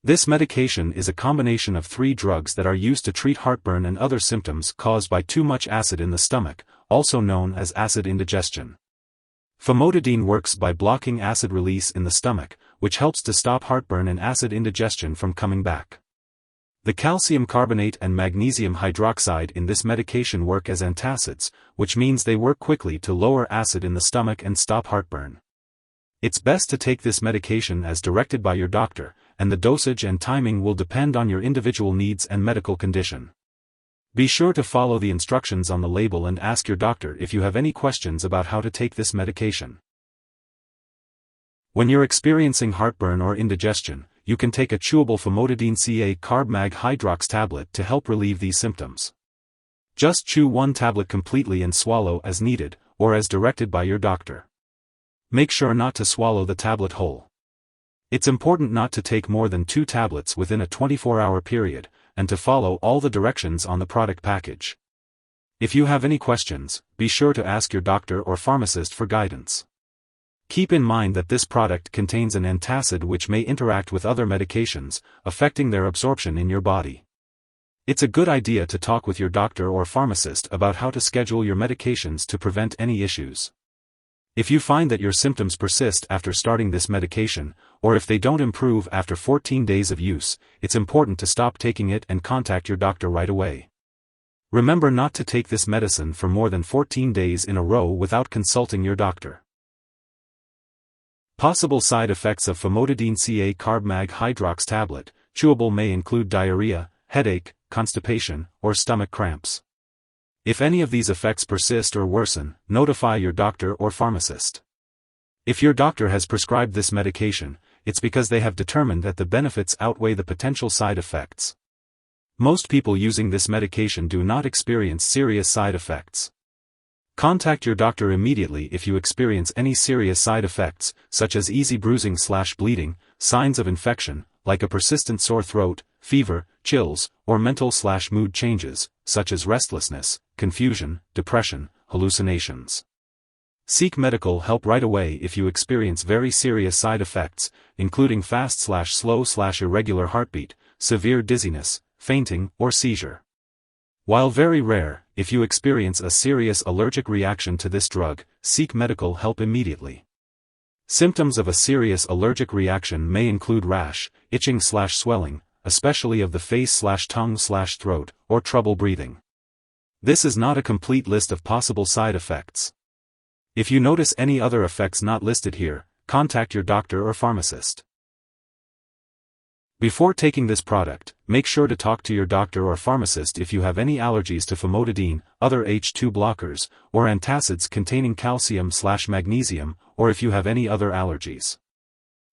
This medication is a combination of 3 drugs that are used to treat heartburn and other symptoms caused by too much acid in the stomach, also known as acid indigestion. Famotidine works by blocking acid release in the stomach, which helps to stop heartburn and acid indigestion from coming back. The calcium carbonate and magnesium hydroxide in this medication work as antacids, which means they work quickly to lower acid in the stomach and stop heartburn. It's best to take this medication as directed by your doctor, and the dosage and timing will depend on your individual needs and medical condition. Be sure to follow the instructions on the label and ask your doctor if you have any questions about how to take this medication. When you're experiencing heartburn or indigestion, you can take a chewable Famotidine-Ca Carb-Mag Hydrox tablet to help relieve these symptoms. Just chew 1 tablet completely and swallow as needed, or as directed by your doctor. Make sure not to swallow the tablet whole. It's important not to take more than 2 tablets within a 24-hour period, and to follow all the directions on the product package. If you have any questions, be sure to ask your doctor or pharmacist for guidance. Keep in mind that this product contains an antacid which may interact with other medications, affecting their absorption in your body. It's a good idea to talk with your doctor or pharmacist about how to schedule your medications to prevent any issues. If you find that your symptoms persist after starting this medication, or if they don't improve after 14 days of use, it's important to stop taking it and contact your doctor right away. Remember not to take this medicine for more than 14 days in a row without consulting your doctor. Possible side effects of Famotidine-Ca Carb-Mag Hydrox tablet, chewable may include diarrhea, headache, constipation, or stomach cramps. If any of these effects persist or worsen, notify your doctor or pharmacist. If your doctor has prescribed this medication, it's because they have determined that the benefits outweigh the potential side effects. Most people using this medication do not experience serious side effects. Contact your doctor immediately if you experience any serious side effects, such as easy bruising/bleeding, signs of infection, like a persistent sore throat, fever, chills, or mental/mood changes, such as restlessness, confusion, depression, hallucinations. Seek medical help right away if you experience very serious side effects, including fast/slow/irregular heartbeat, severe dizziness, fainting, or seizure. While very rare, if you experience a serious allergic reaction to this drug, seek medical help immediately. Symptoms of a serious allergic reaction may include rash, itching/swelling, especially of the face/tongue/throat, or trouble breathing. This is not a complete list of possible side effects. If you notice any other effects not listed here, contact your doctor or pharmacist. Before taking this product, make sure to talk to your doctor or pharmacist if you have any allergies to famotidine, other H2 blockers, or antacids containing calcium/magnesium, or if you have any other allergies.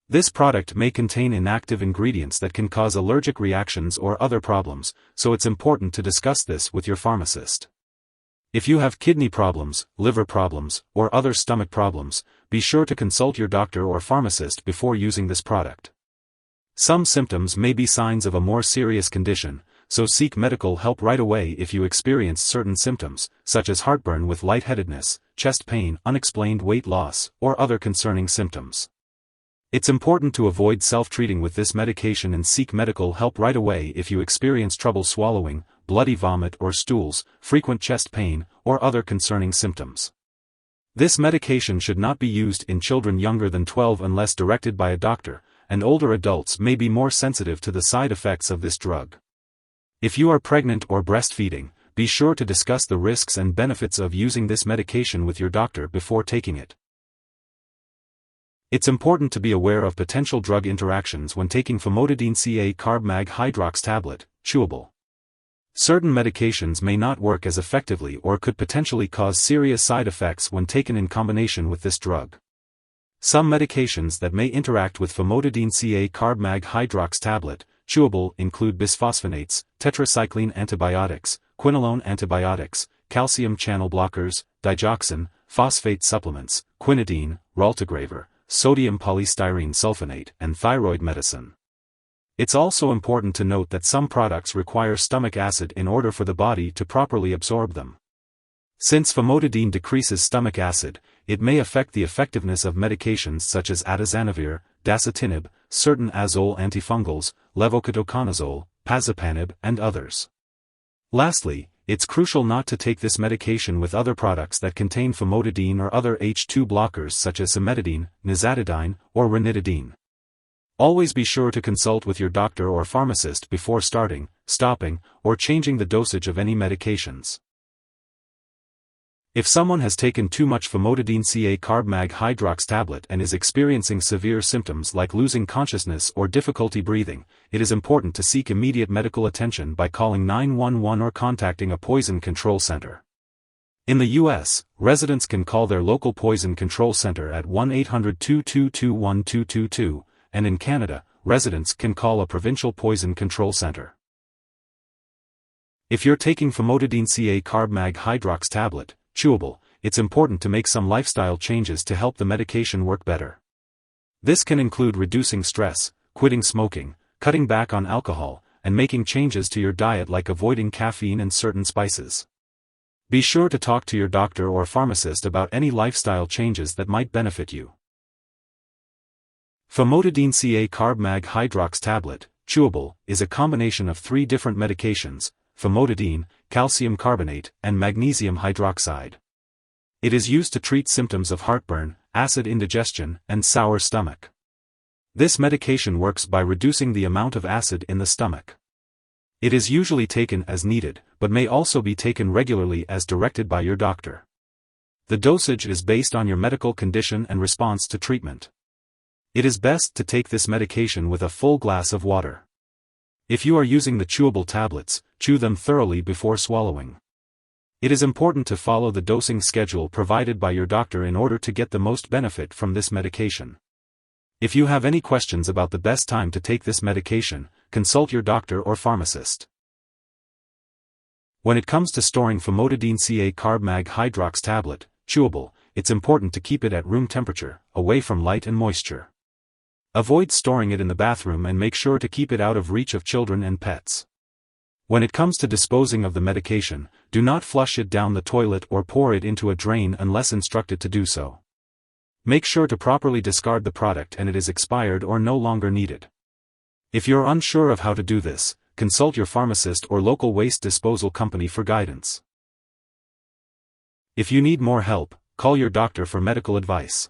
This product may contain inactive ingredients that can cause allergic reactions or other problems, so it's important to discuss this with your pharmacist. If you have kidney problems, liver problems, or other stomach problems, be sure to consult your doctor or pharmacist before using this product. Some symptoms may be signs of a more serious condition, so seek medical help right away if you experience certain symptoms, such as heartburn with lightheadedness, chest pain, unexplained weight loss, or other concerning symptoms. It's important to avoid self-treating with this medication and seek medical help right away if you experience trouble swallowing, bloody vomit or stools, frequent chest pain, or other concerning symptoms. This medication should not be used in children younger than 12 unless directed by a doctor, and older adults may be more sensitive to the side effects of this drug. If you are pregnant or breastfeeding, be sure to discuss the risks and benefits of using this medication with your doctor before taking it. It's important to be aware of potential drug interactions when taking Famotidine-Ca Carb-Mag Hydrox tablet, chewable. Certain medications may not work as effectively or could potentially cause serious side effects when taken in combination with this drug. Some medications that may interact with Famotidine-Ca Carb-Mag Hydrox tablet, chewable, include bisphosphonates, tetracycline antibiotics, quinolone antibiotics, calcium channel blockers, digoxin, phosphate supplements, quinidine, raltegravir, sodium polystyrene sulfonate, and thyroid medicine. It's also important to note that some products require stomach acid in order for the body to properly absorb them. Since famotidine decreases stomach acid, it may affect the effectiveness of medications such as atazanavir, dasatinib, certain azole antifungals, levoketoconazole, pazopanib, and others. Lastly, it's crucial not to take this medication with other products that contain famotidine or other H2 blockers such as cimetidine, nizatidine, or ranitidine. Always be sure to consult with your doctor or pharmacist before starting, stopping, or changing the dosage of any medications. If someone has taken too much Famotidine-Ca Carb-Mag Hydrox tablet and is experiencing severe symptoms like losing consciousness or difficulty breathing, it is important to seek immediate medical attention by calling 911 or contacting a poison control center. In the U.S., residents can call their local poison control center at 1-800-222-1222, and in Canada, residents can call a provincial poison control center. If you're taking Famotidine-Ca Carb-Mag Hydrox tablet, Chewable, it's important to make some lifestyle changes to help the medication work better. This can include reducing stress, quitting smoking, cutting back on alcohol, and making changes to your diet like avoiding caffeine and certain spices. Be sure to talk to your doctor or pharmacist about any lifestyle changes that might benefit you. Famotidine-Ca Carb-Mag Hydrox tablet, Chewable, is a combination of 3 different medications: famotidine, calcium carbonate, and magnesium hydroxide. It is used to treat symptoms of heartburn, acid indigestion, and sour stomach. This medication works by reducing the amount of acid in the stomach. It is usually taken as needed, but may also be taken regularly as directed by your doctor. The dosage is based on your medical condition and response to treatment. It is best to take this medication with a full glass of water. If you are using the chewable tablets, chew them thoroughly before swallowing. It is important to follow the dosing schedule provided by your doctor in order to get the most benefit from this medication. If you have any questions about the best time to take this medication, consult your doctor or pharmacist. When it comes to storing Famotidine-Ca Carb-Mag Hydrox tablet, Chewable, it's important to keep it at room temperature, away from light and moisture. Avoid storing it in the bathroom and make sure to keep it out of reach of children and pets. When it comes to disposing of the medication, do not flush it down the toilet or pour it into a drain unless instructed to do so. Make sure to properly discard the product and it is expired or no longer needed. If you're unsure of how to do this, consult your pharmacist or local waste disposal company for guidance. If you need more help, call your doctor for medical advice.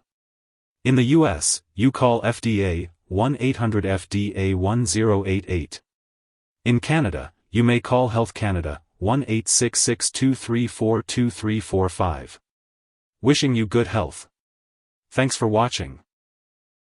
In the U.S., you call FDA, 1-800-FDA-1088. In Canada, you may call Health Canada, 1-866-234-2345. Wishing you good health. Thanks for watching.